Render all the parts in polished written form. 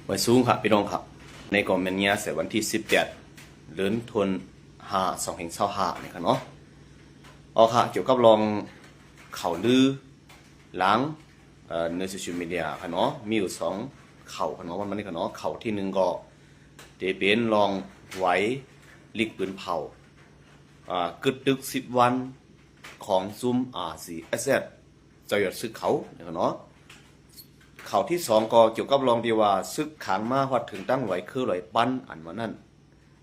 ไว้สูงครับพี่น้องครับในกองเมนเนียเสวันที่18เดือนธันวาคม2025นี่ครับเนาะเอาค่ะเกี่ยวกับลองข่าวลือหลังในโซเชียลมีเดียครับเนาะมีอยู่2ข่าวครับเนาะวันนี้ครับเนาะข่าวที่1ก็จะเป็นลองไว้ลิกปืนเผากึดดึก10วันของซุ่ม RCSS จะหยุดซึกเขานะครับเนาะข่าวที่2ก็เกี่ยวกับรองดีว่าซึกขังมาฮอดถึงตั้งไหวคือไหวปั้นอันว่านั่น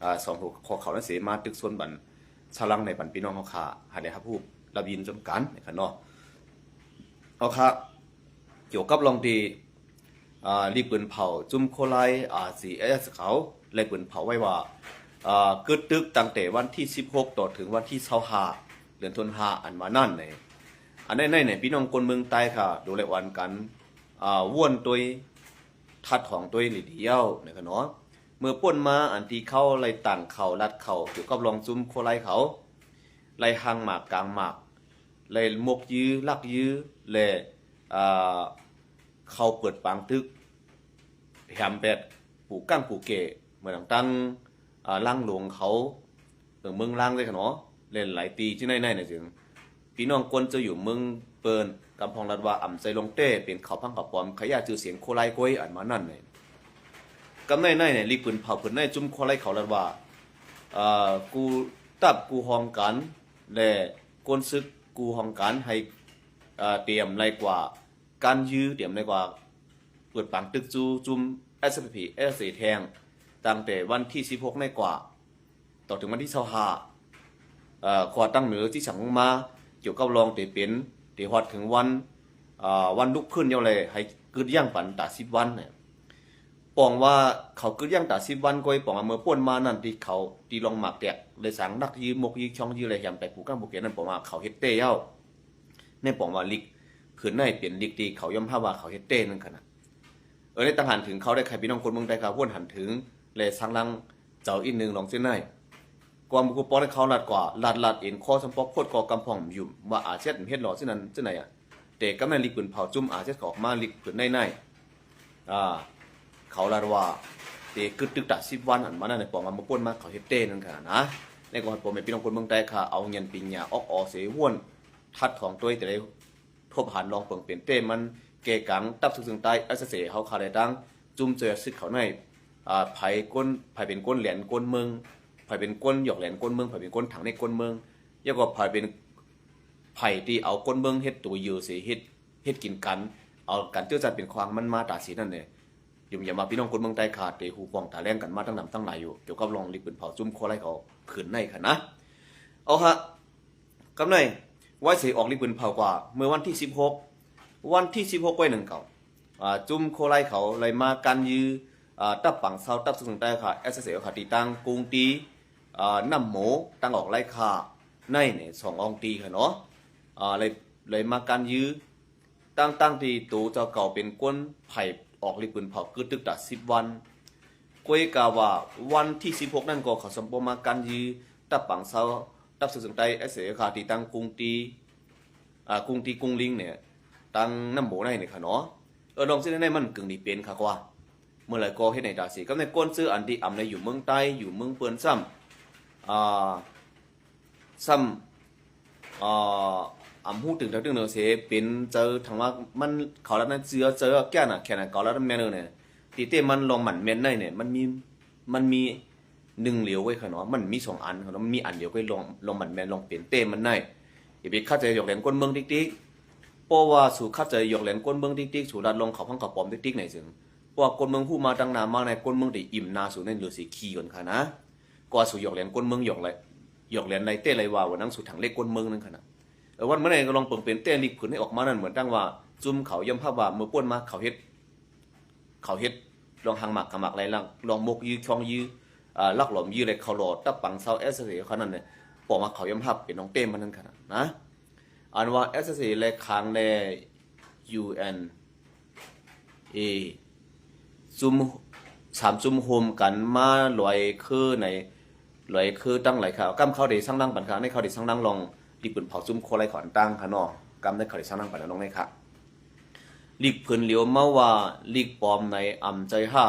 2หัวข่าวนั้นเสมาตึกส่วนบันชาวลังในบันพี่น้องเฮาค่ะหาได้ครับผู้ระบินจนกันนะครับเนาะเอาค่ะเกี่ยวกับรองดีรีบปืนเผาจุ่มโคไลRCSS เขาเลยปืนเผาไว้ว่าเกิดตึกตั้งแต่วันที่16ต่อถึงวันที่25เดือนธันวาคมอันมานั่นในอันในพี่น้องคนเมืองใต้ค่ะดูแลวันกันว่วนตัวทัดของตัวหลีเดียวนะครับเนาะเมื่อป่นมาอันที่เข้าไล่ต่างเขาลัดเขาเกี่ยวกับลองจุ้มโคไลเขาไล่หางหมากกลางหมากไล่มกยื้อลักยื้อแล่เขาเปิดปางตึกแฮมเป็ดปูกั้งปูเกะเหมือนตั้งล่างหลวงเขาเมืองล่างเลยค่ะเนาะเล่นหลายตีที่ในเนี่ยจึงพี่น้องคนจะอยู่เมืองเปิลกำพองรัดว่าอ่ำใจลงเต้เป็นเขาพังกับปอมขยะจือเสียงโคไลก้อยอันมานั่นเนี่ยกำในเนี่ยรีบปืนเผาปืนในจุ่มโคไลเขารัดว่ากูตับกูห้องกันและก้นซึกกูห้องกันให้เตรียมไรกว่าการยื้อเตรียมไรกว่าเปิดปังตึกจูจุ่ม SPP แทงตั้งแต่วันที่16ในกว่าต่อถึงวันที่25ขอตั้งเหนือที่ฉังมาเกี่ยวกับรองเตเป็นเตฮอดถึงวันลุกขึ้นเยาเลยให้กึดย่างปันตา10วันเนี่ยปองว่าเขากึดย่างตา10วันก็ไอ้ปองเมื่อป่นมานั่นที่เขาตีลองหมากแตกเลยสังนักยืมมกยืช่องยืเลยแหมไปผูกก้างผูกเกนั่นปองว่าเขาเฮ็ดเต้เย้าในปองว่าลิกพื้นในเปลี่ยนลิกตีเขาย่อมภาพว่าเขาเฮ็ดเต้นั่นขนาดได้ตั้งหันถึงเขาได้ใครพี่น้องคนเมืองใดครับพ่นหันถึงเลยสังลังเจ้าอีกนึงลองเส้นในความบุกปอให้เขาลัดกว่าลัดเอ็นข้อสมปอกโคตรกอกำพองอยู่ว่าอาเซียนเฮ็ดหล่อเส้นนั้นเส้นไหนแต่ก็แม่นลิกปืนเผาจุ่มอาเซียนออกมาลิกปืนในเขาลัดว่าเตกึดตึกตัด10วันอันมานั่นในปองมาป่นมาเขาเฮ็ดเต้นั่นค่ะนะในก่อนผมเป็นพี่น้องคนเมืองใดค่ะเอาเงินปิญญาออกเสห้วนทัดของตัวแต่ได้ทบหันลองเปิงเปลี่ยนเต้มันเกกังตับซึ่งใต้อัสเสเขาคาได้ดังจุ่มเจอซึกเขาในไผเป็นก้นเหรียญก้นเมืองไผเป็นก้นหยอกเหรียญก้นเมืองไผเป็นก้นถังในก้นเมืองแล้วก็ไผเป็นไผที่เอาก้นเมืองเฮ็ดตัวอยู่สิเฮ็ดกินกันเอากันเตื้อจัดเป็นควางมันมาตาสีนั่นเนี่ยอย่ามาพี่น้องคนเมืองใต้ขาดเตหูป้องตาแรงกันมาตั้งนำตั้งหลายอยู่เกี่ยวกับลองลิปืนเผาจุ่มโคไลเขาขืนในค่ะนะเอาฮะกำในไว้สิออกลิปืนเผากว่าเมื่อวันที่16ไว้1เก่าจุ่มโคไลเขาเลยมากันยื้อตับปังเซาตับสุงใต้ค่ะเอสเสียค่ะตีตั้งกรุงตีน้ำหมูตั้งออกไล่ค่ะในเนี่ย2องตีค่ะเนาะเลยมากันยื้อตั้งที่ตูเจ้าเก่าเป็นก้นไผ่ออกลิปืนเผากึดตึกตัด10วันก้วยกาว่าวันที่16นั่นก็เขาสมบูรณ์มากันยื้อตับปังเซาตับสุงใต้เอสเสียค่ะตีตั้งกรุงตีกรุงลิงเนี่ยตั้งน้ำหมูในเนี่ยค่ะเนาะลองเส้นในมันกึ่งดีเป็นค่ะกว่าเมื่อไรก็เฮ็ดในตาสีก็ในก้นซื้ออันที่อำในอยู่เมืองใต้อยู่เมืองเปิ้นซ้ำอำฮู้ถึงถึงเนอเสเป็นเจอทางว่ามันเขาแล้วนั้นเจอแก่น่ะแค่น่ะก็แล้วแม่นเนี่ยตีเต้มันลองหมั่นแม่นได้เนี่ยมันมี1เหลียวไว้ค่ะเนาะมันมี2อันค่ะเนาะมันมีอันเดียวก็ลองหมั่นแม่นลองเปลี่ยนเต้มันได้อย่าไปเข้าใจหยอกแหลนก้นเมืองติ๊กๆเพราะว่าสู่เข้าใจหยอกแหลนก้นเมืองติ๊กๆสู่รัดลงเขาพังกับปอมติ๊กๆไหนซึ่งว่าคนเมืองผู้มาตั้งนานมากในคนเมืองได้อิ่มนาสู่ในเหลือสีขี้ก่อนค่ะนะก็สู่หยอกแหลนคนเมืองหยอกแหลนในเต้ไรว่าวันนั้นสู่ถังเล็กคนเมืองนั่นค่ะนะวันเมื่อไหร่ก็ลองเปิ่งเป็นเต้ลิกผืนให้ออกมานั่นเหมือนตั้งว่าจุ่มเขาย่ำภาพว่าเมื่อป้วนมาเขาเฮ็ดลองหางหมักกะหมักไรล่างลองมกยื้อช่องยื้อลักหลอมยื้ออะไรเขาหลอดตับปังเซาเอสเสียเขานั่นเนี่ยปอกมาเขาย่ำภาพเป็นน้องเต้มันนั่นค่ะนะอันว่าเอสเสียเลยค้างใน UNAจุ่ม3จุ่มโฮมกันมาลอยคือในลอยคือตั้งหลายข่าวกำเข้าได้สร้างดังปัญหาในเข้าได้สร้างดังลองรีบปืนเผาจุ่มโคไลขอนตั้งค่ะเนาะกำได้เข้าได้สร้างดังปัญหาน้องในค่ะ ลิกเพิ่นเหลียวมาว่าลิกปอมในอ่ำใจห้า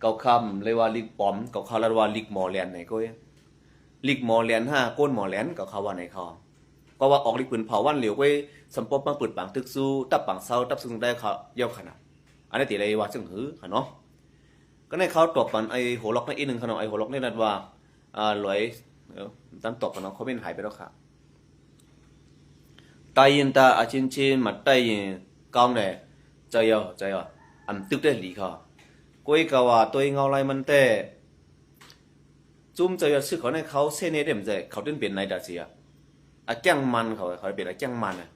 เกาคำเลยว่าลิกปอมเกาเขาแล้วว่าลิกหมอแลนไหนก็ลิกหมอแลนห้าก้นหมอแลนเกาเขาว่าไหนเขาก็ว่าออกลิกปืนเผาวันเหลียวไว้สมปบมาปืนปังตึกสู้ตับปังเศร้าตับซึ่งได้เขาเย่าขนาดอันนี้ตีเลยว่าจึงหือค่ะเนาะก็ในเขาตอบกันไอหัวล็อกนี่อีกหนึ่งขนาดไอหัวล็อกนี่นั่นว่าลอยตั้งตอบกันเนาะเขาเป็นหายไปแล้วค่ะตายยินตาอาชินชินมาตายยินกองเนี่ยใจอันตึกได้หลีเขาก้อยกว่าตัวเงาไรมันแต่จุ่มใจซื้อเขาในเขาเส้นนี้เดี๋ยวมันจะเขาตึ้งเปลี่ยนในดาเซียแจ้งมันเขาเป็นแจ้งมันอ่ะ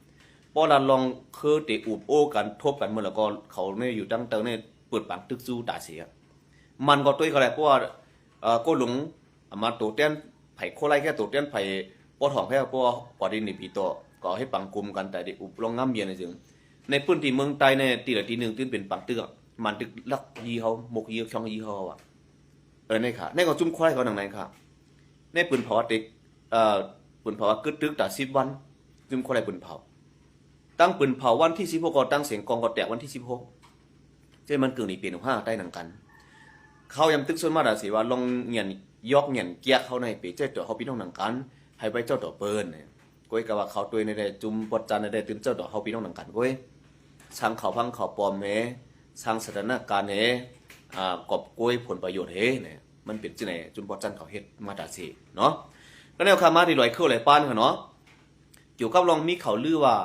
พอเราลองคือติอุบโอกันทบกันเมื่อแล้วก็เขาเนี่ยอยู่ตั้งเตอเนี่ยเปิดปากตึกสู้ดาเซียมันก็ตัวเขาแหละเพราะว่าก็หลงมาตัวเต้นไผ่โคไลแค่ตัวเต้นไผ่ปอดหองแค่เพราะว่าปอดินในปีโตก็ให้ปังกุมกันแต่ดิอุบลองง่ำเย็นในจึงในพื้นที่เมืองใต้เนี่ยตีละทีหนึ่งตื่นเป็นปังตึกมันตึกลักยีเขาหมกยีช่องยีเขาอ่ะนี่ค่ะในก็จุ่มควายเขาหนังไหนค่ะในปืนเผาติกปืนเผากึดตึกแต่10 วันจุ่มควายปืนเผาตั้งปืนเผาวันที่16ก็ตั้งเสียงกองก็แตกวันที่16เจ้มันเกิดในปี15ใต้หนังกันเขายำตึกส่วนมากแต่สิว่าลงเงียนยอกเงียนเกียเขาในปีเจ้าตัวเขาพี่น้องหนังกันให้ไปเจ้าตัวเปิ้ลเนี่ยก้อยกว่าเขาตัวในได้จุ่มปดจันในได้ตื่นเจ้าตัวเขาพี่น้องหนังกันก้อยช่างเขาพังเขาปลอมเน่ช่างสถานการณ์เน่กอบก้อยผลประโยชน์เฮ่เนี่ยมันเป็นที่ไหนจุ่มปดจันเขาเฮ็ดมาตาสีเนาะแล้วแนวคามาที่ลอยเข้าไหลปานค่ะเนาะเกี่ยวกับลองมีเขาลือว่า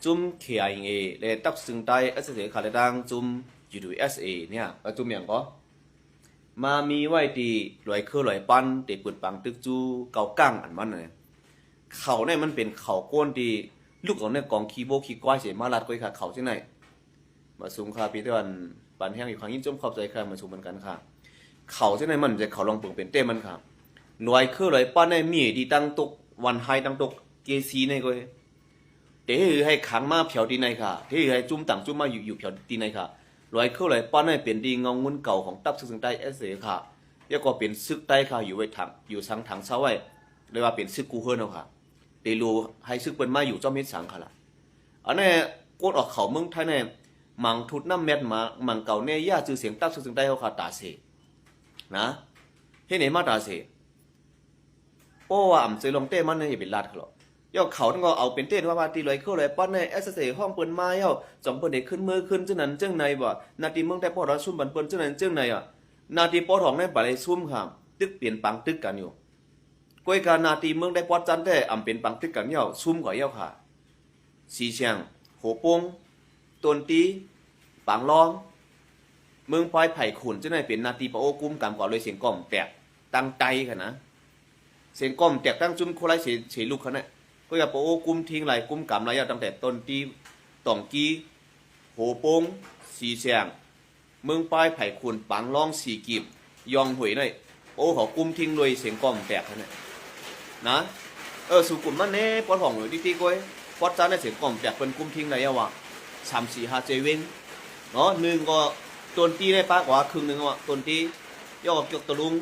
จุ่มเขียงเอเลยตับซึ่งใต้เอสเอขาเลยดังจุ่มยูดูเอสเอเนี่ยจุ่มอย่างก็มามีไว้ที่ลอยเข้าลอยปั้นที่ปืนปังตึกจูเกาก้างอันมันเลยเขาเนี่ยมันเป็นเขาก้นที่ลูกของเนี่ยกองคีโบคีก้อยเสียมาลัดก้อยค่ะเขาที่ไหนมาสูงค่ะพี่ตะวันปันแห้งอยู่ครั้งยิ่งจมขอบใจค่ะมาสูงเหมือนกันค่ะเขาที่ไหนมันจะเขาลองเปิงเป็นเต้มันค่ะลอยเข้าลอยปั้นในมีดีตั้งตกวันไฮตั้งตกเกซีในก้อยเดี๋ยวให้ขังมาเผียวดีในค่ะที่ให้จุ่มต่างจุ่มมาอยู่เผียวดีในค่ะลอยเข้าลอยปั้นในเป็นดีเงางุ้นเก่าของตับซึ่งใต้เอสเอค่ะเรียกว่าเป็นซึกใต้ค่ะอยู่ไว้ถังอยู่สังถังเสาไว้เรียกว่าเป็นซึกกูเฮิร์นเอาค่ะเดลูให้ซึกเป็นมาอยู่จอมเฮ็ดสังค่ะล่ะอันนี้โกดออกเขาเมืองไทยเนี่ยมังทุดน้ำเม็ดมามังเก่าเนี่ยย่าจือเสียงตับซึ่งใต้เขาค่ะตาเสนะเฮ็ดไหนมาตาเสโอ้ว่าอ่ำเสลงเต้มันเนี่ยอย่าเป็นลาดเขาหรอกย่อเขาต้องก็เอาเป็นเต้ว่าตีลอยเข้าลอยปั้นในเอสเอห้องเปิ้นมาย่อจอมเปิ้นได้ขึ้นมือขึ้นจังนั้นจังในบ่นาทีเมืองแต่พอเราซุ่มบันเปิ้นจังนั้นจังในอ่ะนาทีปอทองในบ่ได้ซุ่มค่ะตึกเปลี่ยนปังตึกกันอยู่ก้อยการนาทีเมืองได้ปอดจันแต่อ่ำเป็นปังตึกกันย่อซุ่มกว่าย่อค่ะสีเชียงโหปงต้นตีปังรองเมืองปลายไผ่ขุนจังไหนเป็นนาทีปะโอกุ้มกำก่อนเลยเสียงก้อมแตกตั้งใจค่ะนะเสียงก้อมแตกตั้งจุ่มโคไลเสียลูกเขาเนี่ยก็อย่าปะโอกุ้มทิ้งไหลกุ้มกำไหลตั้งแต่ต้นตีต่องกีโหปงสีเชียงเมืองปลายไผ่ขุนปังรองสีกีบยองหวยหน่อยโอ้เขากุ้มทิ้งเลยเสียงก้อมแตกเขาเนี่ยนะสุกุมมันเนี่ยปอดห้องอยู่ที่ก้อยปอดจานในเสียงก้อมแตกเป็นกุ้มทิ้งไหลอะวะ3-4-5เจเวงเนาะหนึ่งก็ต้นตีได้ปากกว่าครึ่งหนึ่งว่ะต้นตีย่อเกี่ยวตะลุง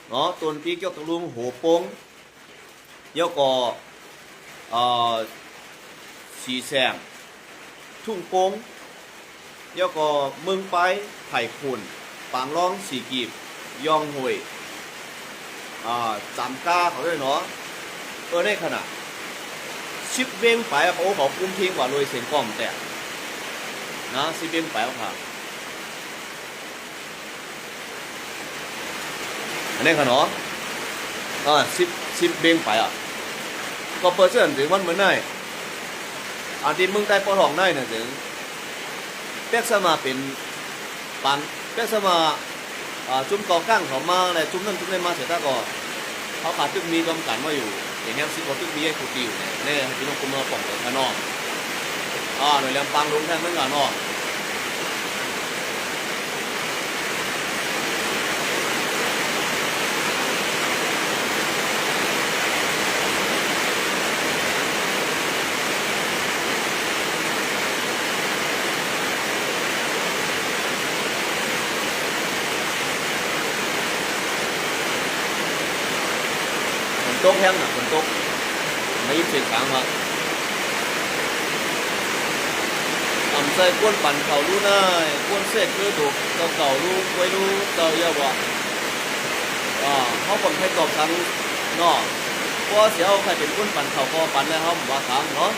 เนาะต้นตีเกี่ยวตะลุงโหปงย่อก็สีแสงทุ่งโป่งย่อก็เมืองไปไผ่ขุนปางร้องสีกีบยองหวยจำก้าเขาด้วยเนาะในขณะชิบเว้งไปโอ้เขากุ้มทิ้งกว่าเลยเสียงก้อมแตกนะชิบเว้งไปค่ะอันนี้ค่ะเนาะชิบเว้งไปก็เปิดเส้นถึงวันเหมือนได้อันที่มึงได้ปอทองได้เนี่ยถึงเป๊กสมาเป็นปันเป๊กสมาจุ่มกอก้างเขามาอะไรจุ่มนั่นจุ่มนี่มาเสร็จแล้วก็เขาขาดตึกมีกำกันมาอยู่อย่างนี้ซิเขาตึกมีให้ขุดดิวเนี่ยพี่น้องกุมมาป่องไปข้างนอกหน่วยเลี้ยงปังลงแท่งนั่งกันนอกตกแห้งฝนตกไม่ยิ่งเสียงกลางว่ะ อำใจก้นปั่นเขารู้น่ายก้นเสกคือถูกเก่ารู้ไว้รู้เก่าเยอะบ่เขาคนให้ตอบทั้งเนาะเพราะเสียเอาใครเป็นก้นปั่นเขาพอปั่นแล้วเขาว่าถามเนาะ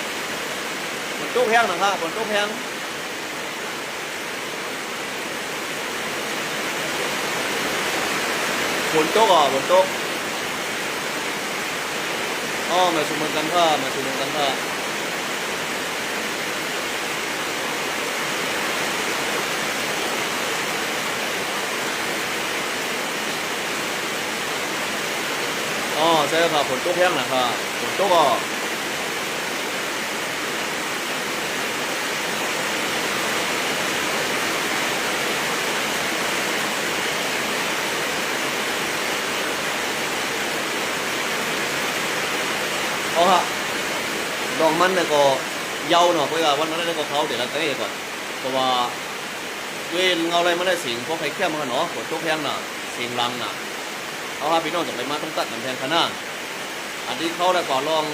บนโต๊ะแห้งนะครับบนโต๊ะแห้งบนโต๊ะบนโต๊ะมาชุมนุมกันค่ะมาชุมนุมกันค่ะใช่ครับฝนตกแห้งนะครับฝนตกฮะดองมันเนี่ยก็เยาเนาะเพราะว่าวันนั้นก็เขาเดี๋ยวเราเต้ก่อนเพราะว่าเวรเงาอะไรไม่ได้สิงเพราะใครแค่มันเนาะฝนตกแห้งน่ะสิงลังน่ะพี่น้องจะไปมาต้องตัดน้ำแทงขนาดอันที่เขาได้ก่อลอง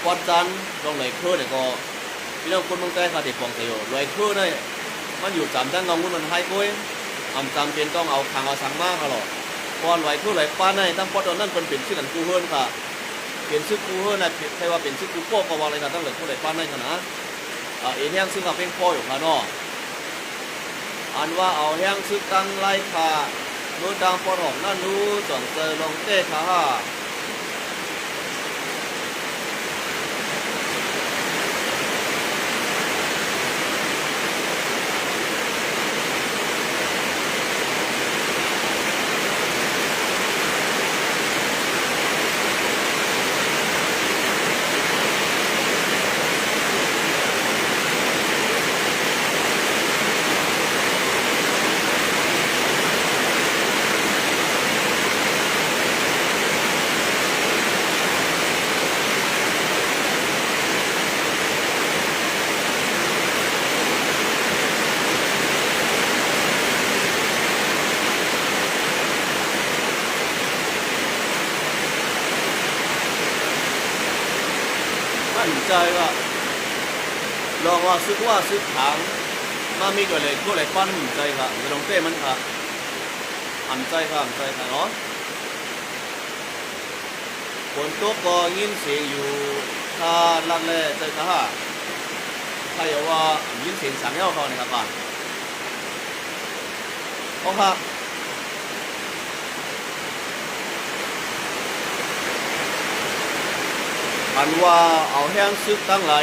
กอดจันลองไหลเครือเดี๋ยวก็พี่น้องคนเมืองใต้ขาติดฟองเสียวไหลเครือเนี่ยมันอยู่จำตั้งเงาเงินมันให้กุ้ยจำเป็นต้องเอาทางเอาสังมากเขาหรอกพอไหลเครือไหลป้าในตั้งพอตอนนั้นเป็นชื่อกันกูเฮิร์นค่ะเป็นชื่อกูเฮิร์นนะใช่ว่าเป็นชื่อกูโป้ก็ว่าอะไรกันตั้งไหลเครือไหลป้าในขนาดเอ็นแห้งซึ่งเขาเป็นพ่ออยู่ค่ะเนาะอันว่าเอาแห้งซึ่งตั้งไล่ค่ะมือดังปอดหอกนั่นรู้จอนเจอลงเต้ค่ะมั่นใจว่าลองว่าซื้อถังมามีก็เลยก็เลยปั้นมั่นใจค่ะไม่ต้องเต้มันค่ะมั่นใจค่ะเนาะฝนตกก็ยินเสียงอยู่ถ้าลัดเลยใจค่ะถ้าอย่าว่ายินเสียงสังเงาเขาเนี่ยครับป่ะเพราะค่ะอันว่าเอาแห้งซึกตั้งไหล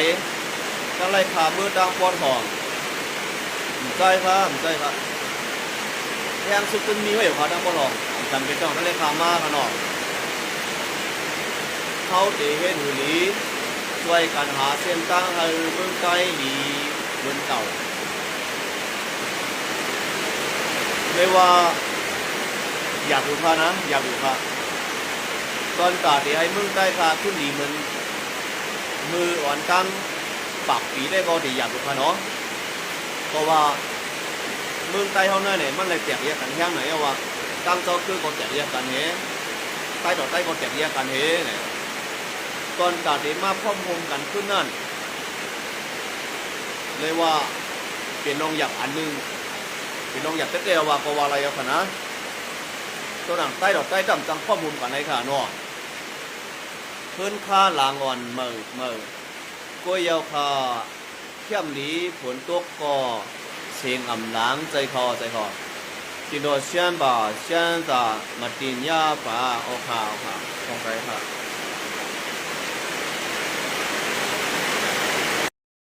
ขามือดังปอนหองใจครับแห้งซึกตึ้งมีไว้อยู่ค่ะดังปอนหองจำเป็นต้องตั้งไรขามาขนาดเขาตีเห็นหูหลีช่วยกันหาเส้นตั้งให้เมืองไกลหลีเมืองเก่าไม่ว่าอยากอยู่ค่ะนะอยากอยู่ค่ะตอนกาที่ให้เมืองใต้ค่ะขึ้นหลีเหมือนมืออ่อนตั้งปากปีได้ก็ดีอยากอยู่ค่ะเนาะเพราะว่าเมืองใต้เขาเนี่ยมันเลยแตกแยกกันแห้งไหนว่าตั้งเจ้าคือก็แตกแยกกันเฮ้ใต้ต่อใต้ก็แตกแยกกันเฮ้เนี่ยตอนกาที่มาพร้อมวงกันขึ้นนั่นเลยว่าเปลี่ยนน้องอยากอันนึงเปลี่ยนน้องอยากเต้ๆว่าก็ว่าอะไรเอาค่ะนะตัวหนังใต้ต่อใต้จำจังข้อมูลกันในค่ะเนาะเพิ่นค่าลางอ่อนเมื่อก้วยยาวคาเข้มหลีฝนตกก็เสียงอ่ำล้างใจคอกินโดเชียนบ่าเชียนตามาตินยาป่าโอคาของใครค่ะ